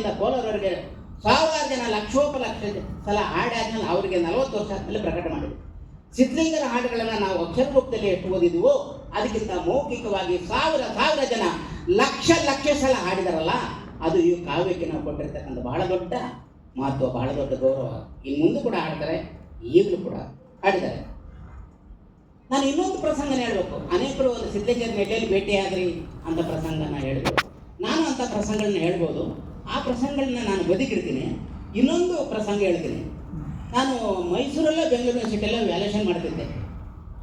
ಹಾಸನದಿಂದ ಕೋಲಾರವರೆಗೆ ಸಾವಿರಾರು ಜನ ಲಕ್ಷೋಪಲಕ್ಷ ಸಲ ಹಾಡಾದ್ಮೇಲೆ ಅವರಿಗೆ 40 ವರ್ಷ ಆದಮೇಲೆ ಪ್ರಕಟ ಮಾಡಿದ್ರು. ಸಿದ್ಧಲಿಂಗರ ಹಾಡುಗಳನ್ನು ನಾವು ಅಕ್ಷರ ರೂಪದಲ್ಲಿ ಎಷ್ಟು ಓದಿದ್ವೋ ಅದಕ್ಕಿಂತ ಮೌಖಿಕವಾಗಿ ಸಾವಿರ ಜನ ಲಕ್ಷ ಸಲ ಹಾಡಿದಾರಲ್ಲ, ಅದು ಈ ಕಾವ್ಯಕ್ಕೆ ನಾವು ಕೊಟ್ಟಿರ್ತಕ್ಕಂಥ ಬಹಳ ದೊಡ್ಡ ಮಹತ್ವ, ಬಹಳ ದೊಡ್ಡ ಗೌರವ. ಇನ್ನು ಮುಂದೆ ಕೂಡ ಹಾಡ್ತಾರೆ, ಈಗಲೂ ಕೂಡ ಹಾಡಿದ್ದಾರೆ. ನಾನು ಇನ್ನೊಂದು ಪ್ರಸಂಗನ ಹೇಳಬೇಕು. ಅನೇಕರು ಒಂದು ಸಿದ್ಧಲಿಂಗರ ನೆಲೆಯಲ್ಲಿ ಭೇಟಿಯಾದ್ರಿ ಅಂತ ಪ್ರಸಂಗನ ಹೇಳಿದ್ರು. ನಾನು ಅಂಥ ಪ್ರಸಂಗಗಳನ್ನ ಹೇಳ್ಬೋದು. ಆ ಪ್ರಸಂಗಗಳನ್ನ ನಾನು ಬದುಕಿಡ್ತೀನಿ. ಇನ್ನೊಂದು ಪ್ರಸಂಗ ಹೇಳ್ತೀನಿ. ನಾನು ಮೈಸೂರಲ್ಲೇ ಬೆಂಗಳೂರು ಯೂನಿವರ್ಸಿಟಿಯಲ್ಲೇ ವ್ಯಾಲ್ಯೂಷನ್ ಮಾಡ್ತಿದ್ದೆ.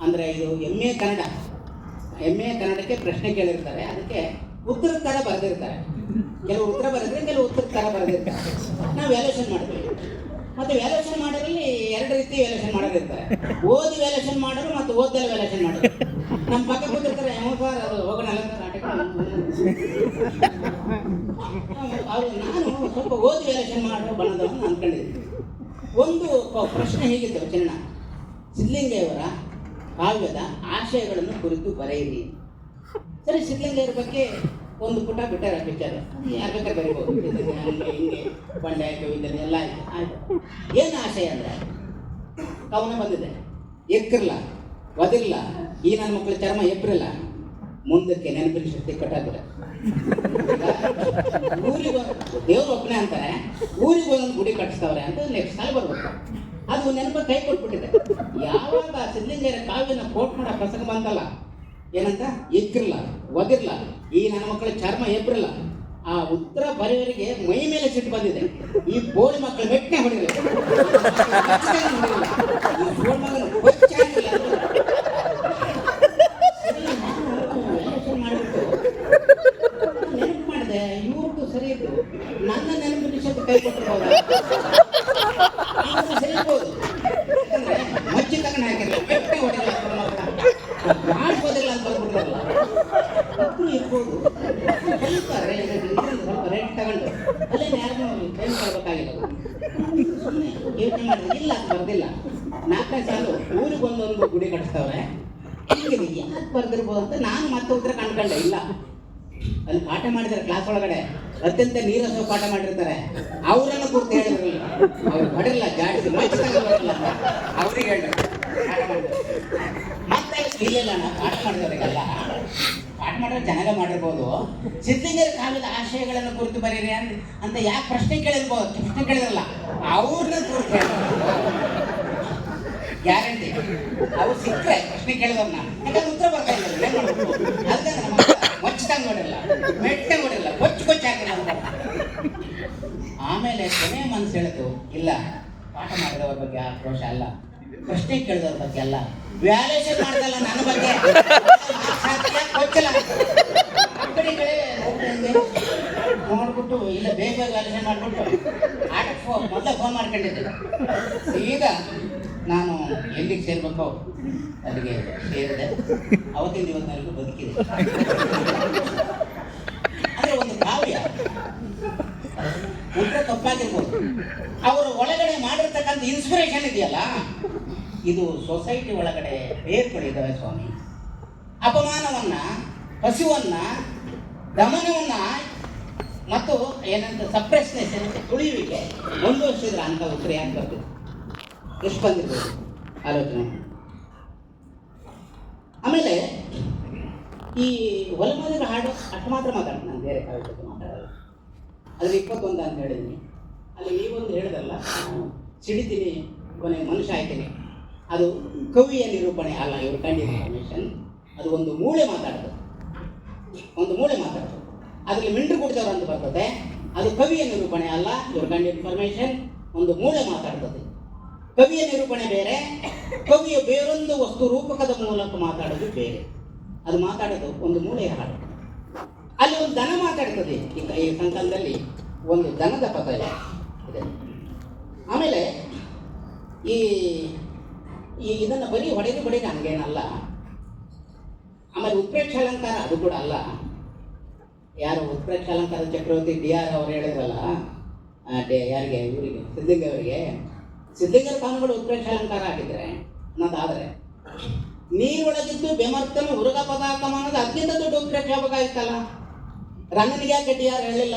ಅಂದರೆ ಇದು MA ಕನ್ನಡಕ್ಕೆ ಪ್ರಶ್ನೆ ಕೇಳಿರ್ತಾರೆ, ಅದಕ್ಕೆ ಉತ್ತರದ ಥರ ಬರೆದಿರ್ತಾರೆ. ಕೆಲವು ಉತ್ತರ ಬರೆದ್ರೆ ಕೆಲವು ಉತ್ತರದ ಥರ ಬರೆದಿರ್ತಾರೆ. ನಾವು ವ್ಯಾಲ್ಯೂಷನ್ ಮಾಡ್ತೀವಿ. ಮತ್ತು ವ್ಯಾಲ್ಯೂಷನ್ ಮಾಡೋದ್ರಲ್ಲಿ 2 ರೀತಿ ವ್ಯಾಲ್ಯೂಷನ್ ಮಾಡೋದಿರ್ತಾರೆ. ಓದಿ ವ್ಯಾಲ್ಯೂಷನ್ ಮಾಡೋರು ಮತ್ತು ಓದ್ದಲ್ಲ ವ್ಯಾಲ್ಯೂಷನ್ ಮಾಡೋರು. ನಮ್ಮ ಪಕ್ಕ ಕೂತಿರ್ತಾರೆ, ಸರ್ ಅದು ಹೋಗೋಣ ಅವರು. ನಾನು ಸ್ವಲ್ಪ ಓದಿ ವ್ಯಾಲ್ಯೂಷನ್ ಮಾಡೋ ಬಣ್ಣದವನ್ನು ಅಂದ್ಕೊಂಡಿದ್ದೀನಿ. ಒಂದು ಪ್ರಶ್ನೆ ಹೀಗಿತ್ತು, ಚಿನ್ನ ಸಿದ್ಧಲಿಂಗಯ್ಯವರ ಕಾವ್ಯದ ಆಶಯಗಳನ್ನು ಕುರಿತು ಬರೆಯಿರಿ. ಸರಿ, ಸಿದ್ಧಲಿಂಗಯ್ಯರ ಬಗ್ಗೆ ಒಂದು ಪುಟ ಬಿಟ್ಟಾರೆ ಪಿಕ್ಚರ್, ಯಾರು ಬೇಕಾದ್ರೆ ಬರೀಬೋದು. ಹಿಂಗೆ ಬಂಡೆ ಕವಿತೆ ಎಲ್ಲ ಆಯ್ತು. ಏನು ಆಶಯ ಅಂದರೆ ಕವನ ಬಂದಿದೆ, ಎಕ್ಕಿರಲ್ಲ ಒದಿರಲ್ಲ, ಈ ನನ್ನ ಮಕ್ಕಳ ಚರ್ಮ ಎಪ್ರಿಲ್ಲ, ಮುಂದಕ್ಕೆ ನೆನಪಿನ ಶಕ್ತಿ ಕಟ್ಟಾಗ್ಬಿಡ. ಊರಿಗೆ ದೇವ್ರ ಒಬ್ಬನೇ ಅಂತಾರೆ, ಊರಿಗೆ ಒಂದೊಂದು ಗುಡಿ ಕಟ್ಟಿಸ್ತವ್ರೆ ಅಂತ ನೆಕ್ಸ್ಟ್ ಸಾಲ ಬರ್ಬೇಕು. ಅದು ನೆನಪ ಕೈ ಕೊಟ್ಬಿಟ್ಟಿದೆ. ಯಾವಾಗ ಸಿದ್ಧಲಿಂಗಯ್ಯರ ಕಾವ್ಯನ ಕೋಟ್ ಮಾಡೋ ಪ್ರಸಂಗ ಬಂತಲ್ಲ, ಏನಂತ ಎಕ್ಕಿರಲ್ಲ ಒದಿರಲ್ಲ, ಈ ನನ್ನ ಮಕ್ಕಳ ಚರ್ಮ ಎಪ್ರಿಲ್ಲ, ಆ ಉತ್ತರ ಬರೆಯವರಿಗೆ ಮೈ ಮೇಲೆ ಸಿಟ್ಟು ಬಂದಿದೆ. ಈ ಬೋಳಿ ಮಕ್ಕಳು ಮೆಟ್ಟನೆ ಹೊಡಿಲ್ಲ, ನೆನಪು ಮಾಡಿದೆ. ಇವ್ರದ್ದು ಸರಿ ಇತ್ತು, ನನ್ನ ನೆನಪಿನ ಶಕ್ತಿ ಕೈ ಕೊಟ್ಟಿರ್ಬೋದು, ಸರಿ ಇರ್ಬೋದು. ಯಾಕಂದ್ರೆ ಮಚ್ಚಿ ತಗೊಂಡು ಹಾಕಿರಲ್ಲ, ಮೆಟ್ಟನೆ ಹೊಡಿಲ್ಲ, ಮಾಡ್ಬೋದಿಲ್ಲ ಅಂತ ಬರ್ಬಿಟ್ರಲ್ಲ, ಇಬ್ಬರು ಇರ್ಬೋದು. ಸ್ವಲ್ಪ ರೇಟ್ ತಗೊಂಡು ಅಲ್ಲೇನು ಯಾರು ಟೈಮ್ ಕೊಡ್ಬೇಕಾಗಿಲ್ಲ. ಸುಮ್ಮನೆ ಯೋಚನೆ ಮಾಡಿದ್ರೆ ಇಲ್ಲ ಅಂತ ಬರ್ದಿಲ್ಲ. 4 ಸಾಲು ಊರಿಗೆ ಒಂದೊಂದು ಗುಡಿ ಕಟ್ಟಿಸ್ತವ್ರೆ, ಹೀಗಿದೆ ಯಾಕೆ ಬರ್ದಿರ್ಬೋದು ಅಂತ ನಾನು ಮತ್ತೆ ಉತ್ತರ ಕಂಡ್ಕೊಂಡೆ. ಇಲ್ಲ, ಅಲ್ಲಿ ಪಾಠ ಮಾಡಿದ್ದಾರೆ ಕ್ಲಾಸ್ ಒಳಗಡೆ, ಅತ್ಯಂತ ನೀರಸ ಪಾಠ ಮಾಡಿರ್ತಾರೆ. ಅವರನ್ನು ಕುರಿತು ಹೇಳಿದ್ರಲ್ಲ, ಅವ್ರು ಹೊಡಿಲ್ಲ, ಜಾಡಿಸಿ ಮಚ್ಚಿಲ್ಲ, ಅವ್ರಿಗೆ ಹೇಳಿದ್ರು ಮತ್ತೆ ಇಲ್ಲ. ಪಾಠ ಮಾಡಿದವರಿಗೆಲ್ಲ ಪಾಠ ಮಾಡಿದ್ರೆ ಚೆನ್ನಾಗ ಮಾಡಿರ್ಬೋದು. ಸಿದ್ಧಲಿಂಗರ ಕಾಲದ ಆಶಯಗಳನ್ನು ಕುರಿತು ಬರೀರಿ ಅಂತ ಯಾಕೆ ಪ್ರಶ್ನೆ ಕೇಳಿರ್ಬೋದು, ಪ್ರಶ್ನೆ ಕೇಳಿದ್ರಲ್ಲ ಅವ್ರನ್ನ ಕುರಿತು ಗ್ಯಾರಂಟಿ ಅವ್ರು ಸಿಕ್ಕರೆ ಪ್ರಶ್ನೆ ಕೇಳಿದವ್ರನ್ನ, ಯಾಕಂದ್ರೆ ಉತ್ತರ ಬರ್ತಾ ಇಲ್ಲ, ಏನ್ ಮಾಡ್ಬೇಕು. ಅದಕ್ಕೆ ನಮ್ಮ ಮಚ್ಚದಂಗೆ ನೋಡಿರಲ್ಲ, ಮೆಟ್ಟೆ ನೋಡಿರಲ್ಲ, ಕೊಚ್ಚು ಹಾಕಿಲ್ಲ ಅಂತ. ಆಮೇಲೆ ಕೊನೆ ಮನಸ್ಸು ಹೇಳಿತು, ಇಲ್ಲ ಪಾಠ ಮಾಡಿದವ್ರ ಬಗ್ಗೆ ಆಕ್ರೋಶ ಅಲ್ಲ, ಪ್ರಶ್ನೆ ಕೇಳಿದವ್ರ ಬಗ್ಗೆ ಅಲ್ಲ, ವ್ಯಾಲ್ಯೂಷನ್ ಮಾಡ್ದಲ್ಲ ನನ್ನ ಬಗ್ಗೆ ಕೊಚ್ಚಲ್ಲ. ಆ ಕಡೆ ನೋಡ್ಬಿಟ್ಟು ಇಲ್ಲ ಬೇಗ ವ್ಯಾಲ್ಯೂಷನ್ ಮಾಡಿಬಿಟ್ಟು ಆಟಕ್ಕೆ ಮೊದಲೇ ಫೋನ್ ಮಾಡ್ಕೊಂಡಿದ್ದೆ. ಈಗ ನಾನು ಎಲ್ಲಿಗೆ ಸೇರ್ಬೇಕೋ ಅಲ್ಲಿಗೆ ಸೇರಿದೆ. ಅವತ್ತಿನ ದಿವಸನಲ್ಲೂ ಬದುಕಿದೆ. ಅಂದರೆ ಒಂದು ಕಾವ್ಯ ಉತ್ತರ ತಪ್ಪಾಗಿರ್ಬೋದು, ಅವರು ಒಳಗಡೆ ಮಾಡಿರ್ತಕ್ಕಂಥ ಇನ್ಸ್ಪಿರೇಷನ್ ಇದೆಯಲ್ಲ, ಇದು ಸೊಸೈಟಿ ಒಳಗಡೆ ಬೇರ್ಪಡಿದ್ದಾವೆ ಸ್ವಾಮಿ. ಅಪಮಾನವನ್ನ, ಹಸಿವನ್ನ, ದಮನವನ್ನ ಮತ್ತು ಏನಂತ ಸಪ್ರೆಸ್ನೆಸ್, ತುಳಿಯುವಿಕೆ ಮುಂದುವರಿಸಿದ್ರೆ ಅಂತ ಉತ್ತರ ಯಾಕೆ ಬರ್ತಿದೆ, ಎಷ್ಟು ಬಂದಿರ್ಬೋದು ಆಲೋಚನೆ. ಆಮೇಲೆ ಈ ಹೊಲಮದಿರ ಹಾಡು ಅಷ್ಟು ಮಾತ್ರ ಮಾತಾಡ್ತೀನಿ, ನಾನು ಬೇರೆ ಕಾವ್ಯ ಜೊತೆ ಮಾತಾಡಲ್ಲ. ಅದ್ರಲ್ಲಿ 21 ಅಂತ ಹೇಳಿದ್ದೀನಿ. ಅಲ್ಲಿ ನೀವೊಂದು ಹೇಳಿದಲ್ಲ, ಸಿಡಿತೀನಿ ಕೊನೆ ಮನುಷ್ಯ ಆಯ್ತೀನಿ, ಅದು ಕವಿಯ ನಿರೂಪಣೆ ಅಲ್ಲ. ಇವರು ಕಂಡಿದ್ದ ಇನ್ಫಾರ್ಮೇಷನ್ ಅದು ಒಂದು ಮೂಳೆ ಮಾತಾಡ್ತದೆ, ಅದರಲ್ಲಿ ಮಿಂಡ್ರು ಕುಡಿದವರು ಅಂತ ಬರ್ತದೆ. ಅದು ಕವಿಯ ನಿರೂಪಣೆ ಅಲ್ಲ. ಇವರು ಕಂಡ ಇನ್ಫಾರ್ಮೇಷನ್ ಒಂದು ಮೂಳೆ ಮಾತಾಡ್ತದೆ. ಕವಿಯ ನಿರೂಪಣೆ ಬೇರೆ, ಕವಿಯ ಬೇರೊಂದು ವಸ್ತು ರೂಪಕದ ಮೂಲಕ ಮಾತಾಡೋದು ಬೇರೆ. ಅದು ಮಾತಾಡೋದು ಒಂದು ಮೂಳೆಯ ಹಾಡು. ಅಲ್ಲಿ ಒಂದು ದನ ಮಾತಾಡ್ತದೆ. ಈ ಸಂಕಲನದಲ್ಲಿ ಒಂದು ದನದ ಪದ ಇದೆ. ಆಮೇಲೆ ಈ ಇದನ್ನು ಬರೀ ಹೊಡೆದು ಹಂಗೇನಲ್ಲ. ಆಮೇಲೆ ಉತ್ಪ್ರೇಕ್ಷ ಅಲಂಕಾರ ಅದು ಕೂಡ ಅಲ್ಲ. ಯಾರು ಉತ್ಪ್ರೇಕ್ಷ ಅಲಂಕಾರ ಚಕ್ರವರ್ತಿ DR ಅವರು ಹೇಳಿದ್ರಲ್ಲ, ಯಾರಿಗೆ, ಇವರಿಗೆ, ಸಿದ್ಧಲಿಂಗರ ಕಾನೂನುಗಳು ಉತ್ಪ್ರೇಕ್ಷ ಅಲಂಕಾರ ಆಗಿದ್ರೆ ಅನ್ನೋದಾದರೆ, ನೀರೊಳಗಿದ್ದು ಬೆಮರ್ತನ ಹುರುಗ ಪದಾಕಮ ಅನ್ನೋದು ಅತ್ಯಂತ ದೊಡ್ಡ ಉತ್ಪ್ರೇಕ್ಷ ಬೇಕಾಗಿತ್ತಲ್ಲ. ರಂಗನಿಗೆ ಯಾಕೆ DR ಹೇಳಿಲ್ಲ?